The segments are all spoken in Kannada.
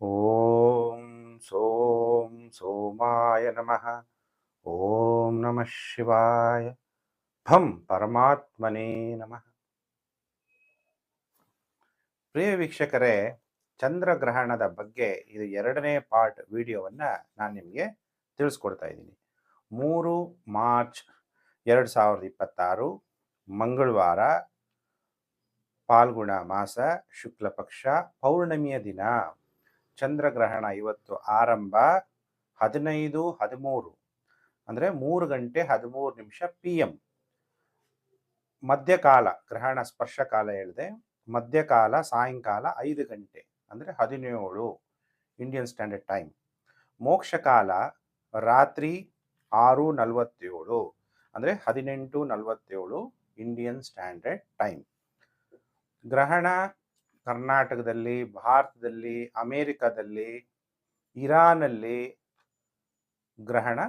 ಓಂ ಸೋಂ ಸೋಮಾಯ ನಮಃ. ಓಂ ನಮಃ ಶಿವಾಯ. ಭಂ ಪರಮಾತ್ಮನೇ ನಮಃ. ಪ್ರಿಯ ವೀಕ್ಷಕರೇ, ಚಂದ್ರಗ್ರಹಣದ ಬಗ್ಗೆ ಇದು ಎರಡನೇ ಪಾರ್ಟ್ ವಿಡಿಯೋವನ್ನು ನಾನು ನಿಮಗೆ ತಿಳಿಸ್ಕೊಡ್ತಾ ಇದ್ದೀನಿ. 3 ಮಾರ್ಚ್ 2026 ಮಂಗಳವಾರ, ಪಾಲ್ಗುಣ ಮಾಸ, ಶುಕ್ಲ ಪಕ್ಷ, ಪೌರ್ಣಮಿಯ ದಿನ. ಚಂದ್ರಗ್ರಹಣ ಇವತ್ತು ಆರಂಭ 15:13 ಅಂದರೆ 3:13 PM. ಮಧ್ಯಕಾಲ, ಗ್ರಹಣ ಸ್ಪರ್ಶ ಕಾಲ ಹೇಳಿದೆ. ಮಧ್ಯಕಾಲ ಸಾಯಂಕಾಲ 5 ಗಂಟೆ ಅಂದರೆ 17 ಇಂಡಿಯನ್ ಸ್ಟ್ಯಾಂಡರ್ಡ್ ಟೈಮ್. ಮೋಕ್ಷಕಾಲ ರಾತ್ರಿ 6:47 ಅಂದರೆ 18:47 ಇಂಡಿಯನ್ ಸ್ಟ್ಯಾಂಡರ್ಡ್ ಟೈಮ್. ಗ್ರಹಣ ಕರ್ನಾಟಕದಲ್ಲಿ, ಭಾರತದಲ್ಲಿ, ಅಮೇರಿಕಾದಲ್ಲಿ, ಇರಾನಲ್ಲಿ ಗ್ರಹಣ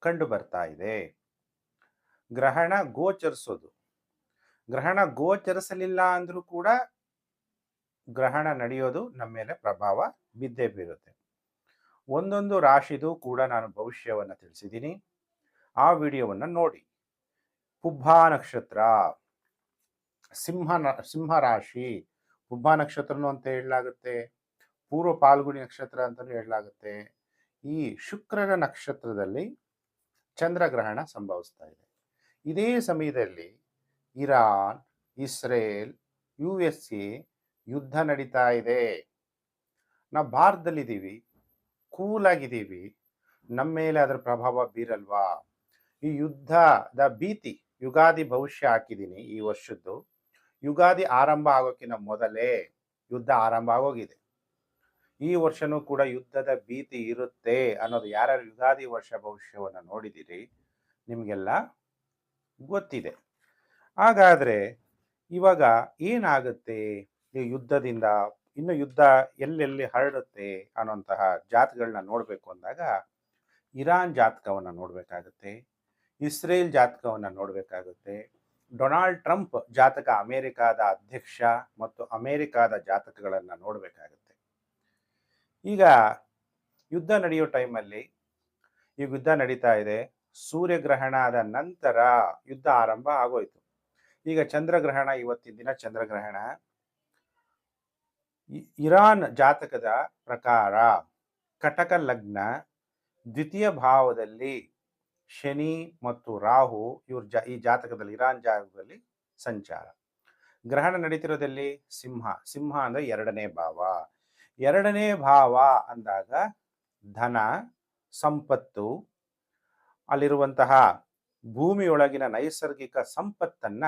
ಕಂಡು ಬರ್ತಾ ಇದೆ. ಗ್ರಹಣ ಗೋಚರಿಸೋದು, ಗ್ರಹಣ ಗೋಚರಿಸಲಿಲ್ಲ ಅಂದ್ರೂ ಕೂಡ ಗ್ರಹಣ ನಡೆಯೋದು ನಮ್ಮ ಮೇಲೆ ಪ್ರಭಾವ ಬಿದ್ದೇ ಬೀರುತ್ತೆ. ಒಂದೊಂದು ರಾಶಿದು ಕೂಡ ನಾನು ಭವಿಷ್ಯವನ್ನು ತಿಳಿಸಿದ್ದೀನಿ, ಆ ವಿಡಿಯೋವನ್ನು ನೋಡಿ. ಪುಬ್ಬ ನಕ್ಷತ್ರ, ಸಿಂಹ ರಾಶಿ. ಪುಬ್ಬ ನಕ್ಷತ್ರನು ಅಂತ ಹೇಳಲಾಗುತ್ತೆ, ಪೂರ್ವ ಪಾಲ್ಗುಣಿ ನಕ್ಷತ್ರ ಅಂತಲೂ ಹೇಳಲಾಗುತ್ತೆ. ಈ ಶುಕ್ರನ ನಕ್ಷತ್ರದಲ್ಲಿ ಚಂದ್ರಗ್ರಹಣ ಸಂಭವಿಸ್ತಾ ಇದೆ. ಇದೇ ಸಮಯದಲ್ಲಿ ಇರಾನ್, ಇಸ್ರೇಲ್, USA ಯುದ್ಧ ನಡೀತಾ ಇದೆ. ನಾವು ಭಾರತದಲ್ಲಿದ್ದೀವಿ, ಕೂಲಾಗಿದ್ದೀವಿ, ನಮ್ಮ ಮೇಲೆ ಅದರ ಪ್ರಭಾವ ಬೀರಲ್ವಾ? ಈ ಯುದ್ಧದ ಭೀತಿ, ಯುಗಾದಿ ಭವಿಷ್ಯ ಹಾಕಿದ್ದೀನಿ ಈ ವರ್ಷದ್ದು. ಯುಗಾದಿ ಆರಂಭ ಆಗೋಕ್ಕಿಂತ ಮೊದಲೇ ಯುದ್ಧ ಆರಂಭ ಆಗೋಗಿದೆ. ಈ ವರ್ಷನೂ ಕೂಡ ಯುದ್ಧದ ಭೀತಿ ಇರುತ್ತೆ ಅನ್ನೋದು ಯಾರ್ಯಾರು ಯುಗಾದಿ ವರ್ಷ ಭವಿಷ್ಯವನ್ನು ನೋಡಿದ್ದೀರಿ ನಿಮಗೆಲ್ಲ ಗೊತ್ತಿದೆ. ಹಾಗಾದರೆ ಇವಾಗ ಏನಾಗುತ್ತೆ ಈ ಯುದ್ಧದಿಂದ? ಇನ್ನು ಯುದ್ಧ ಎಲ್ಲೆಲ್ಲಿ ಹರಡುತ್ತೆ ಅನ್ನೋಂತಹ ಜಾತಕಗಳನ್ನ ನೋಡಬೇಕು ಅಂದಾಗ ಇರಾನ್ ಜಾತಕವನ್ನು ನೋಡಬೇಕಾಗುತ್ತೆ, ಇಸ್ರೇಲ್ ಜಾತಕವನ್ನು ನೋಡಬೇಕಾಗುತ್ತೆ, ಡೊನಾಲ್ಡ್ ಟ್ರಂಪ್ ಜಾತಕ, ಅಮೇರಿಕಾದ ಅಧ್ಯಕ್ಷ ಮತ್ತು ಅಮೇರಿಕಾದ ಜಾತಕಗಳನ್ನು ನೋಡಬೇಕಾಗುತ್ತೆ. ಈಗ ಯುದ್ಧ ನಡೆಯೋ ಟೈಮಲ್ಲಿ, ಈ ಯುದ್ಧ ನಡೀತಾ ಇದೆ, ಸೂರ್ಯಗ್ರಹಣದ ನಂತರ ಯುದ್ಧ ಆರಂಭ ಆಗೋಯ್ತು. ಈಗ ಚಂದ್ರಗ್ರಹಣ, ಇವತ್ತಿನ ದಿನ ಚಂದ್ರಗ್ರಹಣ. ಇರಾನ್ ಜಾತಕದ ಪ್ರಕಾರ ಕಟಕ ಲಗ್ನ, ದ್ವಿತೀಯ ಭಾವದಲ್ಲಿ ಶನಿ ಮತ್ತು ರಾಹು ಈ ಜಾತಕದಲ್ಲಿ, ಇರಾನ್ ಜಾತಕದಲ್ಲಿ ಸಂಚಾರ. ಗ್ರಹಣ ನಡೀತಿರೋದಲ್ಲಿ ಸಿಂಹ ಅಂದರೆ ಎರಡನೇ ಭಾವ. ಎರಡನೇ ಭಾವ ಅಂದಾಗ ಧನ, ಸಂಪತ್ತು, ಅಲ್ಲಿರುವಂತಹ ಭೂಮಿಯೊಳಗಿನ ನೈಸರ್ಗಿಕ ಸಂಪತ್ತನ್ನ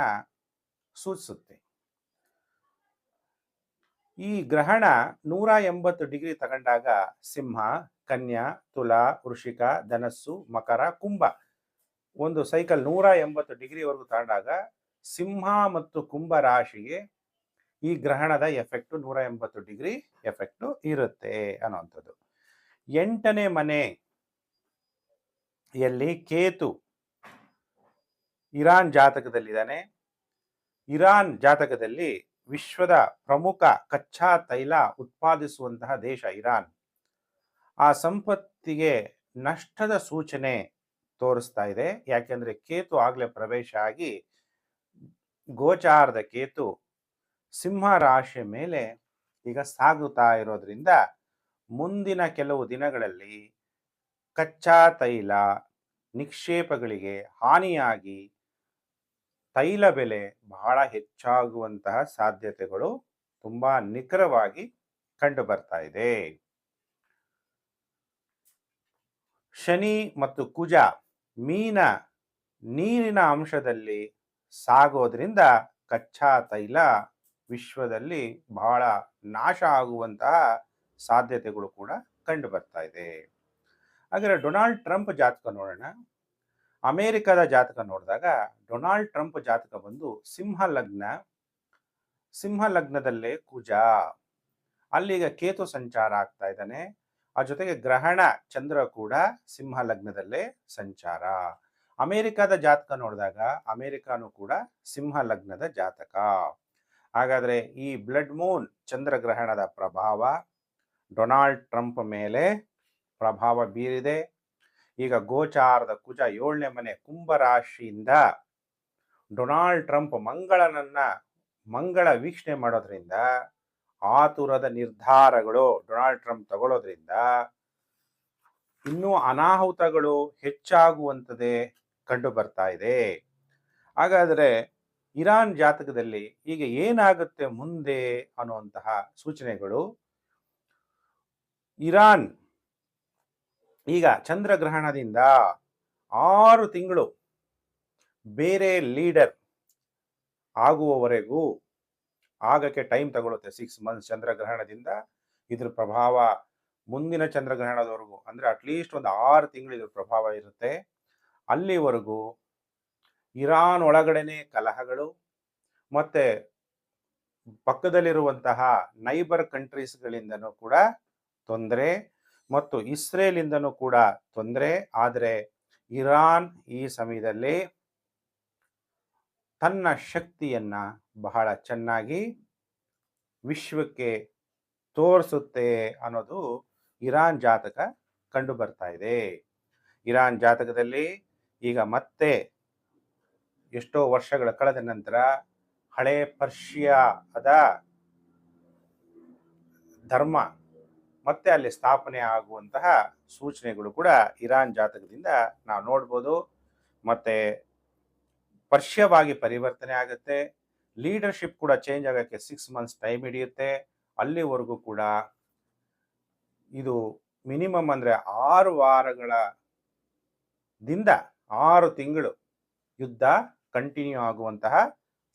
ಸೂಚಿಸುತ್ತೆ. ಈ ಗ್ರಹಣ 180 ಡಿಗ್ರಿ ತಗೊಂಡಾಗ ಸಿಂಹ, ಕನ್ಯಾ, ತುಲಾ, ವೃಷಿಕ, ಧನಸ್ಸು, ಮಕರ, ಕುಂಭ ಒಂದು ಸೈಕಲ್ 180 ಡಿಗ್ರಿವರೆಗೂ ತಗೊಂಡಾಗ ಸಿಂಹ ಮತ್ತು ಕುಂಭ ರಾಶಿಗೆ ಈ ಗ್ರಹಣದ ಎಫೆಕ್ಟು 180 ಡಿಗ್ರಿ ಎಫೆಕ್ಟು ಇರುತ್ತೆ ಅನ್ನುವಂಥದ್ದು. 8ನೇ ಮನೆಯಲ್ಲಿ ಕೇತು ಇರಾನ್ ಜಾತಕದಲ್ಲಿದ್ದಾನೆ. ಇರಾನ್ ಜಾತಕದಲ್ಲಿ ವಿಶ್ವದ ಪ್ರಮುಖ ಕಚ್ಚಾ ತೈಲ ಉತ್ಪಾದಿಸುವಂತಹ ದೇಶ ಇರಾನ್. ಆ ಸಂಪತ್ತಿಗೆ ನಷ್ಟದ ಸೂಚನೆ ತೋರಿಸ್ತಾ ಇದೆ. ಯಾಕೆಂದ್ರೆ ಕೇತು ಆಗಲೇ ಪ್ರವೇಶ ಆಗಿ, ಗೋಚಾರದ ಕೇತು ಸಿಂಹ ರಾಶಿಯ ಮೇಲೆ ಈಗ ಸಾಗುತ್ತಾ ಇರೋದ್ರಿಂದ ಮುಂದಿನ ಕೆಲವು ದಿನಗಳಲ್ಲಿ ಕಚ್ಚಾ ತೈಲ ನಿಕ್ಷೇಪಗಳಿಗೆ ಹಾನಿಯಾಗಿ ತೈಲ ಬೆಲೆ ಬಹಳ ಹೆಚ್ಚಾಗುವಂತಹ ಸಾಧ್ಯತೆಗಳು ತುಂಬಾ ನಿಖರವಾಗಿ ಕಂಡು ಬರ್ತಾ ಇದೆ. ಶನಿ ಮತ್ತು ಕುಜ ನೀರಿನ ಅಂಶದಲ್ಲಿ ಸಾಗೋದ್ರಿಂದ ಕಚ್ಚಾ ತೈಲ ವಿಶ್ವದಲ್ಲಿ ಬಹಳ ನಾಶ ಆಗುವಂತಹ ಸಾಧ್ಯತೆಗಳು ಕೂಡ ಕಂಡು ಬರ್ತಾ ಇದೆ. ಹಾಗಾದರೆ ಡೊನಾಲ್ಡ್ ಟ್ರಂಪ್ ಜಾತಕ ನೋಡೋಣ. ಅಮೇರಿಕದ ಜಾತಕ ನೋಡಿದಾಗ ಡೊನಾಲ್ಡ್ ಟ್ರಂಪ್ ಜಾತಕ ಬಂದು ಸಿಂಹ ಲಗ್ನದಲ್ಲೇ ಕುಜ, ಅಲ್ಲಿಗ ಕೇತು ಸಂಚಾರ ಆಗ್ತಾ ಇದ್ದಾನೆ. ಆ ಜೊತೆಗೆ ಗ್ರಹಣ ಚಂದ್ರ ಕೂಡ ಸಿಂಹ ಲಗ್ನದಲ್ಲೇ ಸಂಚಾರ. ಅಮೇರಿಕಾದ ಜಾತಕ ನೋಡಿದಾಗ ಅಮೇರಿಕಾನು ಕೂಡ ಸಿಂಹ ಲಗ್ನದ ಜಾತಕ. ಹಾಗಾದರೆ ಈ ಬ್ಲಡ್ ಮೂನ್ ಚಂದ್ರಗ್ರಹಣದ ಪ್ರಭಾವ ಡೊನಾಲ್ಡ್ ಟ್ರಂಪ್ ಮೇಲೆ ಪ್ರಭಾವ ಬೀರಿದೆ. ಈಗ ಗೋಚಾರದ ಕುಜ 7ನೇ ಮನೆ ಕುಂಭರಾಶಿಯಿಂದ ಡೊನಾಲ್ಡ್ ಟ್ರಂಪ್ ಮಂಗಳ ವೀಕ್ಷಣೆ ಮಾಡೋದ್ರಿಂದ ಆತುರದ ನಿರ್ಧಾರಗಳು ಡೊನಾಲ್ಡ್ ಟ್ರಂಪ್ ತಗೊಳ್ಳೋದ್ರಿಂದ ಇನ್ನೂ ಅನಾಹುತಗಳು ಹೆಚ್ಚಾಗುವಂಥದ್ದೇ ಕಂಡು ಬರ್ತಾ ಇದೆ. ಹಾಗಾದರೆ ಇರಾನ್ ಜಾತಕದಲ್ಲಿ ಈಗ ಏನಾಗುತ್ತೆ ಮುಂದೆ ಅನ್ನುವಂತಹ ಸೂಚನೆಗಳು. ಇರಾನ್ ಈಗ ಚಂದ್ರಗ್ರಹಣದಿಂದ 6 ತಿಂಗಳು ಬೇರೆ ಲೀಡರ್ ಆಗುವವರೆಗೂ ಆಗಕ್ಕೆ ಟೈಮ್ ತಗೊಳುತ್ತೆ. 6 ಮಂತ್ಸ್ ಚಂದ್ರಗ್ರಹಣದಿಂದ ಇದ್ರ ಪ್ರಭಾವ ಮುಂದಿನ ಚಂದ್ರಗ್ರಹಣದವರೆಗೂ, ಅಂದ್ರೆ ಅಟ್ಲೀಸ್ಟ್ ಒಂದು 6 ತಿಂಗಳು ಇದ್ರ ಪ್ರಭಾವ ಇರುತ್ತೆ. ಅಲ್ಲಿವರೆಗೂ ಇರಾನ್ ಒಳಗಡೆನೆ ಕಲಹಗಳು, ಮತ್ತೆ ಪಕ್ಕದಲ್ಲಿರುವಂತಹ ನೈಬರ್ ಕಂಟ್ರೀಸ್ಗಳಿಂದನೂ ಕೂಡ ತೊಂದರೆ, ಮತ್ತು ಇಸ್ರೇಲ್ ಇಂದನೂ ಕೂಡ ತೊಂದರೆ. ಆದರೆ ಇರಾನ್ ಈ ಸಮಯದಲ್ಲಿ ತನ್ನ ಶಕ್ತಿಯನ್ನ ಬಹಳ ಚೆನ್ನಾಗಿ ವಿಶ್ವಕ್ಕೆ ತೋರಿಸುತ್ತೆ ಅನ್ನೋದು ಇರಾನ್ ಜಾತಕ ಕಂಡು ಬರ್ತಾ ಇದೆ. ಇರಾನ್ ಜಾತಕದಲ್ಲಿ ಈಗ ಮತ್ತೆ ಎಷ್ಟೋ ವರ್ಷಗಳ ಕಳೆದ ನಂತರ ಹಳೆ ಪರ್ಷಿಯಾದ ಧರ್ಮ ಮತ್ತೆ ಅಲ್ಲಿ ಸ್ಥಾಪನೆ ಆಗುವಂತಹ ಸೂಚನೆಗಳು ಕೂಡ ಇರಾನ್ ಜಾತಕದಿಂದ ನಾವು ನೋಡ್ಬೋದು. ಮತ್ತೆ ಪರ್ಷಿಯವಾಗಿ ಪರಿವರ್ತನೆ ಆಗುತ್ತೆ. ಲೀಡರ್ಶಿಪ್ ಕೂಡ ಚೇಂಜ್ ಆಗೋಕ್ಕೆ 6 ಮಂತ್ಸ್ ಟೈಮ್ ಹಿಡಿಯುತ್ತೆ. ಅಲ್ಲಿವರೆಗೂ ಕೂಡ ಇದು ಮಿನಿಮಮ್ ಅಂದ್ರೆ 6 ವಾರಗಳ 6 ತಿಂಗಳು ಯುದ್ಧ ಕಂಟಿನ್ಯೂ ಆಗುವಂತಹ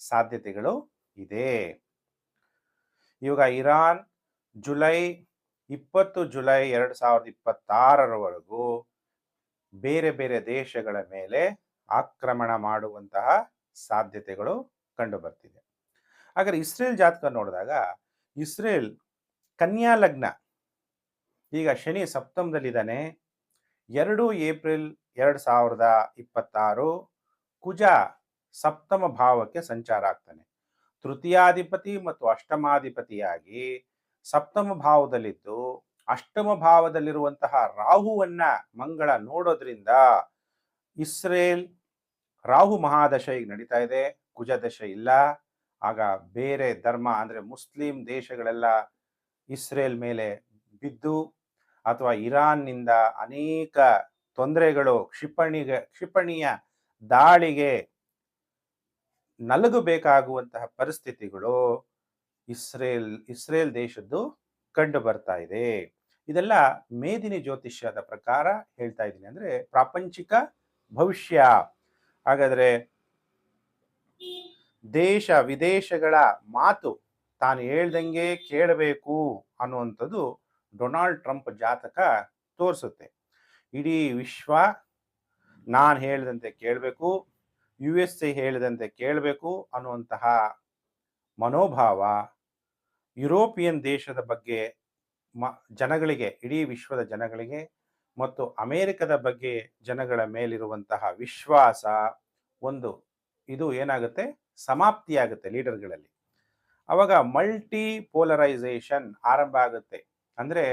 ಸಾಧ್ಯತೆಗಳು ಇದೆ. ಇವಾಗ ಇರಾನ್ ಜುಲೈ 2026 ಬೇರೆ ಬೇರೆ ದೇಶಗಳ ಮೇಲೆ ಆಕ್ರಮಣ ಮಾಡುವಂತಹ ಸಾಧ್ಯತೆಗಳು ಕಂಡು ಬರ್ತಿದೆ. ಹಾಗಾದ್ರೆ ಇಸ್ರೇಲ್ ಜಾತಕ ನೋಡಿದಾಗ ಇಸ್ರೇಲ್ ಕನ್ಯಾ ಲಗ್ನ, ಈಗ ಶನಿ ಸಪ್ತಮದಲ್ಲಿದ್ದಾನೆ. 2 ಏಪ್ರಿಲ್ 2026 ಕುಜ ಸಪ್ತಮ ಭಾವಕ್ಕೆ ಸಂಚಾರ ಆಗ್ತಾನೆ. ತೃತೀಯಾಧಿಪತಿ ಮತ್ತು ಅಷ್ಟಮಾಧಿಪತಿಯಾಗಿ ಸಪ್ತಮ ಭಾವದಲ್ಲಿದ್ದು ಅಷ್ಟಮ ಭಾವದಲ್ಲಿರುವಂತಹ ರಾಹುವನ್ನ ಮಂಗಳ ನೋಡೋದ್ರಿಂದ ಇಸ್ರೇಲ್ ರಾಹು ಮಹಾದಶ ಈಗ ನಡೀತಾ ಇದೆ, ಕುಜ ದಶ ಇಲ್ಲ. ಆಗ ಬೇರೆ ಧರ್ಮ ಅಂದ್ರೆ ಮುಸ್ಲಿಂ ದೇಶಗಳೆಲ್ಲ ಇಸ್ರೇಲ್ ಮೇಲೆ ಬಿದ್ದು ಅಥವಾ ಇರಾನ್ನಿಂದ ಅನೇಕ ತೊಂದರೆಗಳು ಕ್ಷಿಪಣಿಯ ದಾಳಿಗೆ ನಲುಗಬೇಕಾಗುವಂತಹ ಪರಿಸ್ಥಿತಿಗಳು ಇಸ್ರೇಲ್ ದೇಶದ್ದು ಕಂಡು ಬರ್ತಾ ಇದೆ. ಇದೆಲ್ಲ ಮೇದಿನಿ ಜ್ಯೋತಿಷ್ಯದ ಪ್ರಕಾರ ಹೇಳ್ತಾ ಇದ್ದೀನಿ, ಅಂದ್ರೆ ಪ್ರಾಪಂಚಿಕ ಭವಿಷ್ಯ. ಹಾಗಾದ್ರೆ ದೇಶ ವಿದೇಶಗಳ ಮಾತು ತಾನು ಹೇಳ್ದಂಗೆ ಕೇಳಬೇಕು ಅನ್ನುವಂಥದ್ದು ಡೊನಾಲ್ಡ್ ಟ್ರಂಪ್ ಜಾತಕ ತೋರಿಸುತ್ತೆ. ಇಡೀ ವಿಶ್ವ ನಾನು ಹೇಳಿದಂತೆ ಕೇಳಬೇಕು, USA ಹೇಳಿದಂತೆ ಕೇಳಬೇಕು ಅನ್ನುವಂತಹ ಮನೋಭಾವ ಯುರೋಪಿಯನ್ ದೇಶದ ಬಗ್ಗೆ ಜನಗಳಿಗೆ, ಇಡೀ ವಿಶ್ವದ ಜನಗಳಿಗೆ ಮತ್ತು ಅಮೆರಿಕದ ಬಗ್ಗೆ ಜನಗಳ ಮೇಲಿರುವಂತಹ ವಿಶ್ವಾಸ ಇದು ಏನಾಗುತ್ತೆ, ಸಮಾಪ್ತಿಯಾಗುತ್ತೆ ಲೀಡರ್ಗಳಲ್ಲಿ. ಅವಾಗ ಮಲ್ಟಿ ಪೋಲರೈಸೇಷನ್ ಆರಂಭ ಆಗುತ್ತೆ. ಅಂದ್ರೆ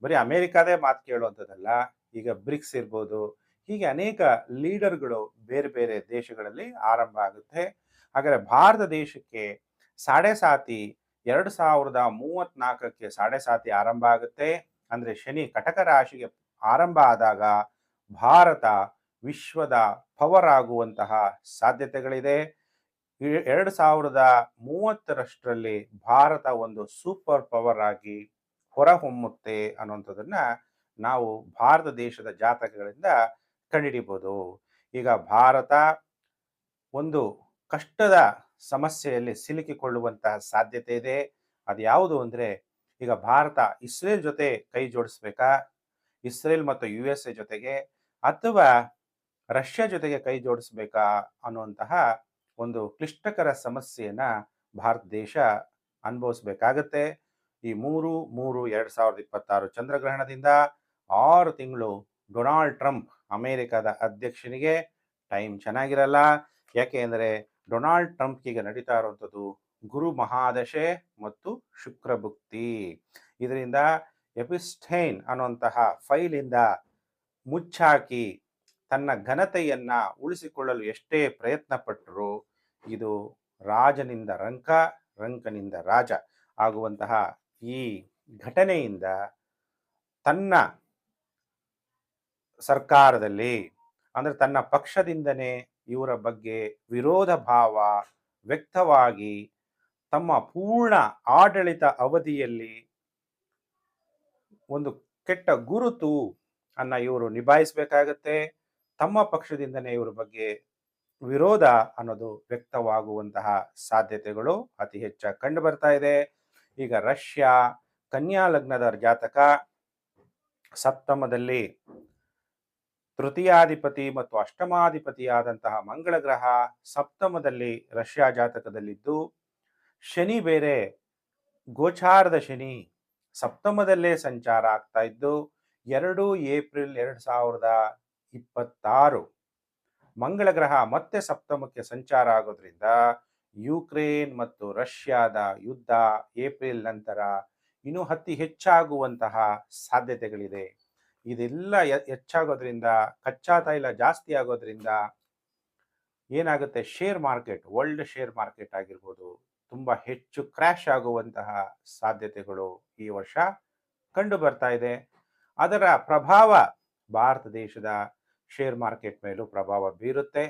ಬರೀ ಅಮೆರಿಕಾದೇ ಮಾತು ಕೇಳುವಂಥದ್ದಲ್ಲ, ಈಗ ಬ್ರಿಕ್ಸ್ ಇರ್ಬೋದು, ಹೀಗೆ ಅನೇಕ ಲೀಡರ್ಗಳು ಬೇರೆ ಬೇರೆ ದೇಶಗಳಲ್ಲಿ ಆರಂಭ ಆಗುತ್ತೆ. ಹಾಗಾದ್ರೆ ಭಾರತ ದೇಶಕ್ಕೆ ಸಾಡೆ ಸಾತಿ 2034ಕ್ಕೆ ಸಾಡೆ ಸಾತಿ ಆರಂಭ ಆಗುತ್ತೆ. ಅಂದ್ರೆ ಶನಿ ಕಟಕ ರಾಶಿಗೆ ಆರಂಭ ಆದಾಗ ಭಾರತ ವಿಶ್ವದ ಪವರ್ ಆಗುವಂತಹ ಸಾಧ್ಯತೆಗಳಿದೆ. 2030 ಭಾರತ ಒಂದು ಸೂಪರ್ ಪವರ್ ಆಗಿ ಹೊರಹೊಮ್ಮುತ್ತೆ ಅನ್ನುವಂಥದ್ದನ್ನ ನಾವು ಭಾರತ ದೇಶದ ಜಾತಕಗಳಿಂದ ಕಂಡುಹಿಡಿಬಹುದು. ಈಗ ಭಾರತ ಒಂದು ಕಷ್ಟದ ಸಮಸ್ಯೆಯಲ್ಲಿ ಸಿಲುಕಿಕೊಳ್ಳುವಂತಹ ಸಾಧ್ಯತೆ ಇದೆ. ಅದು ಯಾವುದು ಅಂದ್ರೆ, ಈಗ ಭಾರತ ಇಸ್ರೇಲ್ ಜೊತೆ ಕೈ ಜೋಡಿಸ್ಬೇಕಾ, ಇಸ್ರೇಲ್ ಮತ್ತು USA ಜೊತೆಗೆ, ಅಥವಾ ರಷ್ಯಾ ಜೊತೆಗೆ ಕೈ ಜೋಡಿಸ್ಬೇಕಾ ಅನ್ನುವಂತಹ ಒಂದು ಕ್ಲಿಷ್ಟಕರ ಸಮಸ್ಯೆಯನ್ನ ಭಾರತ ದೇಶ ಅನುಭವಿಸ್ಬೇಕಾಗತ್ತೆ. ಈ 3/3/2026 ಚಂದ್ರಗ್ರಹಣದಿಂದ 6 ತಿಂಗಳು ಡೊನಾಲ್ಡ್ ಟ್ರಂಪ್ ಅಮೆರಿಕದ ಅಧ್ಯಕ್ಷನಿಗೆ ಟೈಮ್ ಚೆನ್ನಾಗಿರಲ್ಲ. ಯಾಕೆ ಅಂದರೆ ಡೊನಾಲ್ಡ್ ಟ್ರಂಪ್ಗೆ ನಡೀತಾ ಇರುವಂಥದ್ದು ಗುರು ಮಹಾದಶೆ ಮತ್ತು ಶುಕ್ರ ಭುಕ್ತಿ. ಇದರಿಂದ ಎಪಿಸ್ಟೈನ್ ಅನ್ನುವಂತಹ ಫೈಲಿಂದ ಮುಚ್ಚಾಕಿ ತನ್ನ ಘನತೆಯನ್ನ ಉಳಿಸಿಕೊಳ್ಳಲು ಎಷ್ಟೇ ಪ್ರಯತ್ನ ಪಟ್ಟರೂ ಇದು ರಾಜನಿಂದ ರಂಕ, ರಂಕನಿಂದ ರಾಜ ಆಗುವಂತಹ ಈ ಘಟನೆಯಿಂದ ತನ್ನ ಸರ್ಕಾರದಲ್ಲಿ ಅಂದರೆ ತನ್ನ ಪಕ್ಷದಿಂದನೇ ಇವರ ಬಗ್ಗೆ ವಿರೋಧ ಭಾವ ವ್ಯಕ್ತವಾಗಿ ತಮ್ಮ ಪೂರ್ಣ ಆಡಳಿತ ಅವಧಿಯಲ್ಲಿ ಒಂದು ಕೆಟ್ಟ ಗುರುತು ಅನ್ನ ಇವರು ನಿಭಾಯಿಸಬೇಕಾಗತ್ತೆ. ತಮ್ಮ ಪಕ್ಷದಿಂದನೇ ಇವರ ಬಗ್ಗೆ ವಿರೋಧ ಅನ್ನೋದು ವ್ಯಕ್ತವಾಗುವಂತಹ ಸಾಧ್ಯತೆಗಳು ಅತಿ ಹೆಚ್ಚಾಗಿ ಕಂಡು ಬರ್ತಾ ಇದೆ. ಈಗ ರಷ್ಯಾ ಕನ್ಯಾ ಲಗ್ನದ ಜಾತಕ ಸಪ್ತಮದಲ್ಲಿ ತೃತೀಯಾಧಿಪತಿ ಮತ್ತು ಅಷ್ಟಮಾಧಿಪತಿಯಾದಂತಹ ಮಂಗಳ ಗ್ರಹ ಸಪ್ತಮದಲ್ಲಿ ರಷ್ಯಾ ಜಾತಕದಲ್ಲಿದ್ದು, ಶನಿ ಬೇರೆ ಗೋಚಾರದ ಶನಿ ಸಪ್ತಮದಲ್ಲೇ ಸಂಚಾರ ಆಗ್ತಾ ಇದ್ದು 2 ಏಪ್ರಿಲ್ 2026 ಮಂಗಳ ಗ್ರಹ ಮತ್ತೆ ಸಪ್ತಮಕ್ಕೆ ಸಂಚಾರ ಆಗೋದ್ರಿಂದ ಯುಕ್ರೇನ್ ಮತ್ತು ರಷ್ಯಾದ ಯುದ್ಧ ಏಪ್ರಿಲ್ ನಂತರ ಇನ್ನೂ ಅತಿ ಹೆಚ್ಚಾಗುವಂತಹ ಸಾಧ್ಯತೆಗಳಿದೆ. ಇದೆಲ್ಲ ಹೆಚ್ಚಾಗೋದ್ರಿಂದ ಕಚ್ಚಾ ತೈಲ ಜಾಸ್ತಿ ಆಗೋದ್ರಿಂದ ಏನಾಗುತ್ತೆ, share market, world share market ಆಗಿರ್ಬೋದು, ತುಂಬಾ ಹೆಚ್ಚು ಕ್ರ್ಯಾಶ್ ಆಗುವಂತಹ ಸಾಧ್ಯತೆಗಳು ಈ ವರ್ಷ ಕಂಡು ಬರ್ತಾ ಇದೆ. ಅದರ ಪ್ರಭಾವ ಭಾರತ ದೇಶದ ಶೇರ್ ಮಾರ್ಕೆಟ್ ಮೇಲೂ ಪ್ರಭಾವ ಬೀರುತ್ತೆ.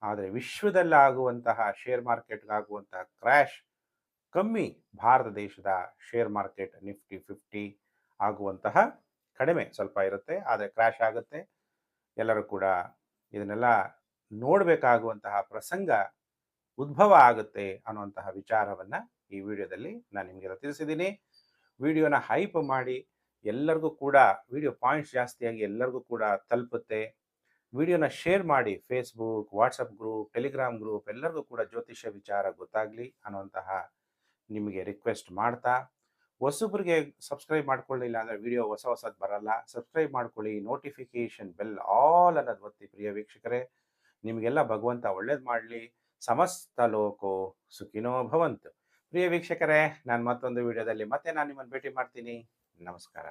ಆದರೆ ವಿಶ್ವದಲ್ಲಿ ಆಗುವಂತಹ ಶೇರ್ ಮಾರ್ಕೆಟ್ಗಾಗುವಂತಹ ಕ್ರ್ಯಾಶ್ ಕಮ್ಮಿ. ಭಾರತ ದೇಶದ ಶೇರ್ ಮಾರ್ಕೆಟ್ ನಿಫ್ಟಿ 50 ಆಗುವಂತಹ ಕಡಿಮೆ ಸ್ವಲ್ಪ ಇರುತ್ತೆ, ಆದರೆ ಕ್ರ್ಯಾಶ್ ಆಗುತ್ತೆ. ಎಲ್ಲರೂ ಕೂಡ ಇದನ್ನೆಲ್ಲ ನೋಡಬೇಕಾಗುವಂತಹ ಪ್ರಸಂಗ ಉದ್ಭವ ಆಗುತ್ತೆ ಅನ್ನುವಂತಹ ವಿಚಾರವನ್ನ ಈ ವಿಡಿಯೋದಲ್ಲಿ ನಾನು ನಿಮಗೆಲ್ಲ ತಿಳಿಸಿದ್ದೀನಿ. ವಿಡಿಯೋನ ಹೈಪ್ ಮಾಡಿ ಎಲ್ಲರಿಗೂ ಕೂಡ ವಿಡಿಯೋ ಪಾಯಿಂಟ್ಸ್ ಜಾಸ್ತಿಯಾಗಿ ಎಲ್ಲರಿಗೂ ಕೂಡ ತಲುಪುತ್ತೆ. ವಿಡಿಯೋನ ಶೇರ್ ಮಾಡಿ, Facebook, WhatsApp group, Telegram group ಎಲ್ಲರಿಗೂ ಕೂಡ ಜ್ಯೋತಿಷ್ಯ ವಿಚಾರ ಗೊತ್ತಾಗಲಿ ಅನ್ನುವಂತಹ ನಿಮಗೆ ರಿಕ್ವೆಸ್ಟ್ ಮಾಡ್ತಾ, ಹೊಸಬ್ರಿಗೆ ಸಬ್ಸ್ಕ್ರೈಬ್ ಮಾಡ್ಕೊಳ್ಳಿಲ್ಲ ಅಂದರೆ ವಿಡಿಯೋ ಹೊಸದು ಬರಲ್ಲ. ಸಬ್ಸ್ಕ್ರೈಬ್ ಮಾಡ್ಕೊಳ್ಳಿ, ನೋಟಿಫಿಕೇಶನ್ ಬೆಲ್ ಆಲ್ ಅನ್ನೋದು ಒತ್ತಿ. ಪ್ರಿಯ ವೀಕ್ಷಕರೇ, ನಿಮಗೆಲ್ಲ ಭಗವಂತ ಒಳ್ಳೇದು ಮಾಡಲಿ. ಸಮಸ್ತ ಲೋಕೋ ಸುಖಿನೋ ಭವಂತು. ಪ್ರಿಯ ವೀಕ್ಷಕರೇ, ನಾನು ಮತ್ತೊಂದು ವಿಡಿಯೋದಲ್ಲಿ ಮತ್ತೆ ನಾನು ನಿಮ್ಮನ್ನು ಭೇಟಿ ಮಾಡ್ತೀನಿ. ನಮಸ್ಕಾರ.